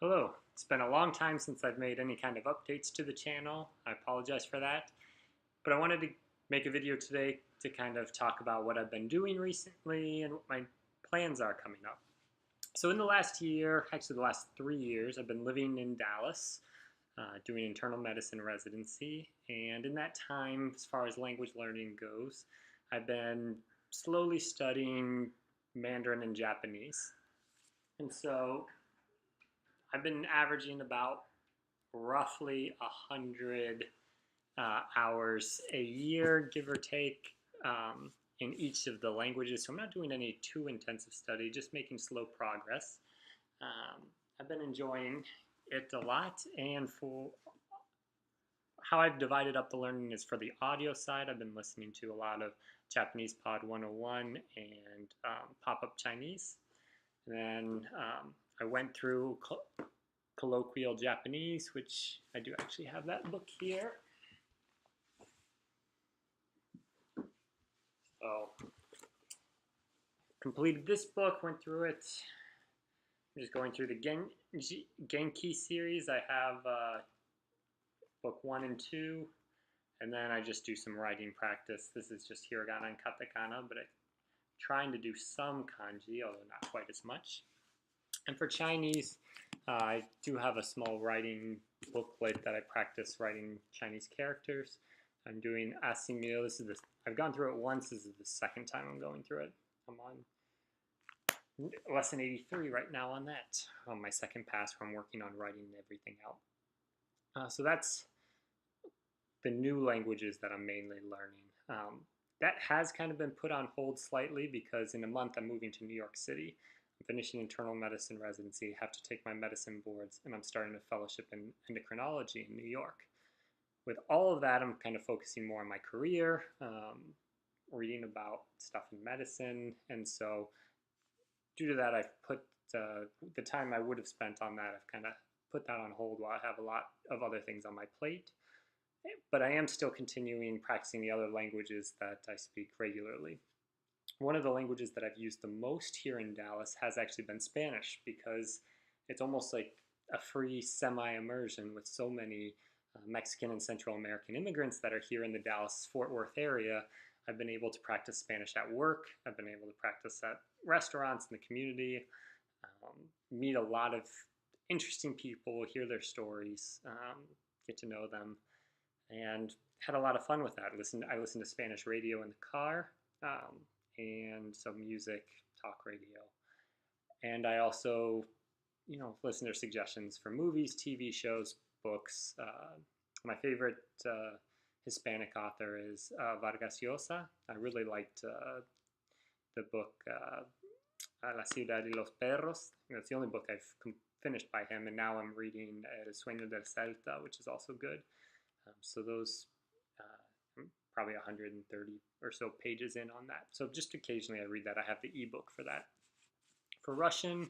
Hello. It's been a long time since I've made any kind of updates to the channel. I apologize for that. But I wanted to make a video today to kind of talk about what I've been doing recently and what my plans are coming up. So in the last year, actually the last 3 years, I've been living in Dallas, doing internal medicine residency. And in that time, as far as language learning goes, I've been slowly studying Mandarin and Japanese. And so I've been averaging about roughly 100 hours a year, give or take, in each of the languages. So I'm not doing any too intensive study, just making slow progress. Um, I've been enjoying it a lot, and for how I've divided up the learning is for the audio side. I've been listening to a lot of Japanese Pod 101 and Pop-Up Chinese. And then I went through colloquial Japanese, which I do actually have that book here. So completed this book, went through it. I'm just going through the Genki series. I have book 1 and 2, and then I just do some writing practice. This is just hiragana and katakana, but I'm trying to do some kanji, although not quite as much. And for Chinese, I do have a small writing booklet that I practice writing Chinese characters. I'm doing Asimil. I've gone through it once. This is the second time I'm going through it. I'm on lesson 83 right now on that, on my second pass where I'm working on writing everything out. So that's the new languages that I'm mainly learning. That has kind of been put on hold slightly because in a month I'm moving to New York City. I'm finishing internal medicine residency, have to take my medicine boards, and I'm starting a fellowship in endocrinology in New York. With all of that, I'm kind of focusing more on my career, reading about stuff in medicine, and so due to that, I've put the time I would have spent on that, I've kind of put that on hold while I have a lot of other things on my plate. But I am still continuing practicing the other languages that I speak regularly. One of the languages that I've used the most here in Dallas has actually been Spanish, because it's almost like a free semi-immersion with so many Mexican and Central American immigrants that are here in the Dallas-Fort Worth area. I've been able to practice Spanish at work. I've been able to practice at restaurants in the community, meet a lot of interesting people, hear their stories, get to know them, and had a lot of fun with that. I listened to Spanish radio in the car, and some music, talk radio. And I also, listen to suggestions for movies, TV shows, books. My favorite Hispanic author is Vargas Llosa. I really liked the book La Ciudad y los Perros. That's the only book I've finished by him, and now I'm reading El Sueño del Celta, which is also good. So those, probably 130 or so pages in on that. So just occasionally I read that. I have the ebook for that. For Russian,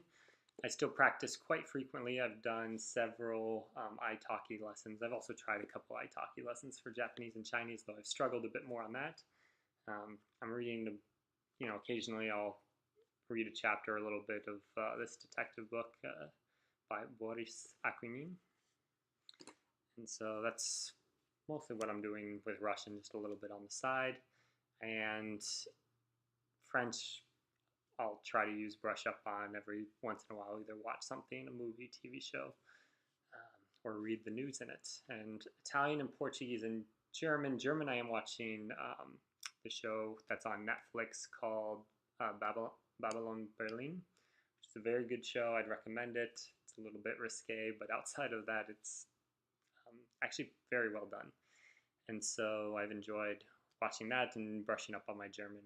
I still practice quite frequently. I've done several italki lessons. I've also tried a couple italki lessons for Japanese and Chinese, though I've struggled a bit more on that. I'm reading, occasionally I'll read a chapter, a little bit of this detective book by Boris Akunin. And so that's mostly what I'm doing with Russian, just a little bit on the side. And French, I'll try to brush up on every once in a while, either watch something, a movie, TV show, or read the news in it. And Italian and Portuguese and German. German, I am watching the show that's on Netflix called Babylon Berlin, which is a very good show. I'd recommend it. It's a little bit risque, but outside of that, it's actually very well done. And so I've enjoyed watching that and brushing up on my German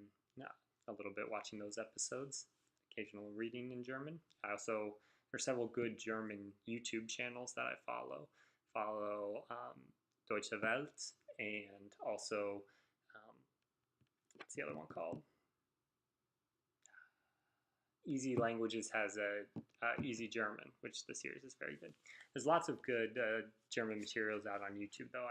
a little bit, watching those episodes, occasional reading in German. There's several good German YouTube channels that I follow. Deutsche Welt, and also, what's the other one called? Easy Languages has Easy German, which the series is very good. There's lots of good German materials out on YouTube, though.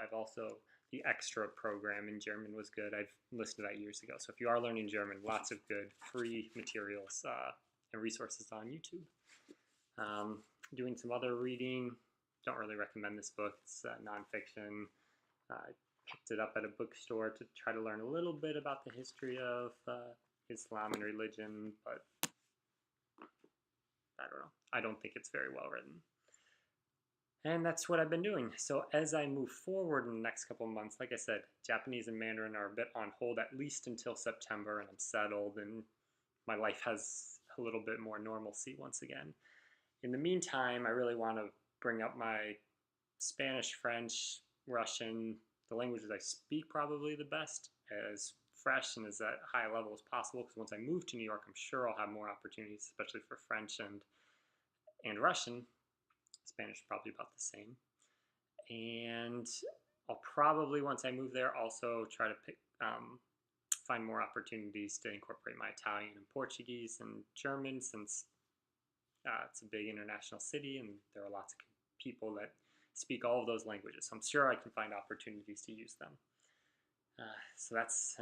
The Extra program in German was good. I've listened to that years ago. So if you are learning German, lots of good free materials and resources on YouTube. doing some other reading. Don't really recommend this book. It's nonfiction. I picked it up at a bookstore to try to learn a little bit about the history of Islam and religion, but I don't know. I don't think it's very well written. And that's what I've been doing. So as I move forward in the next couple of months, like I said, Japanese and Mandarin are a bit on hold at least until September, and I'm settled and my life has a little bit more normalcy once again. In the meantime, I really want to bring up my Spanish, French, Russian, the languages I speak probably the best, as fresh and as at high level as possible, because once I move to New York, I'm sure I'll have more opportunities, especially for French and Russian. Spanish is probably about the same. And I'll probably, once I move there, also try to find more opportunities to incorporate my Italian and Portuguese and German, since it's a big international city and there are lots of people that speak all of those languages. So I'm sure I can find opportunities to use them. So that's enough.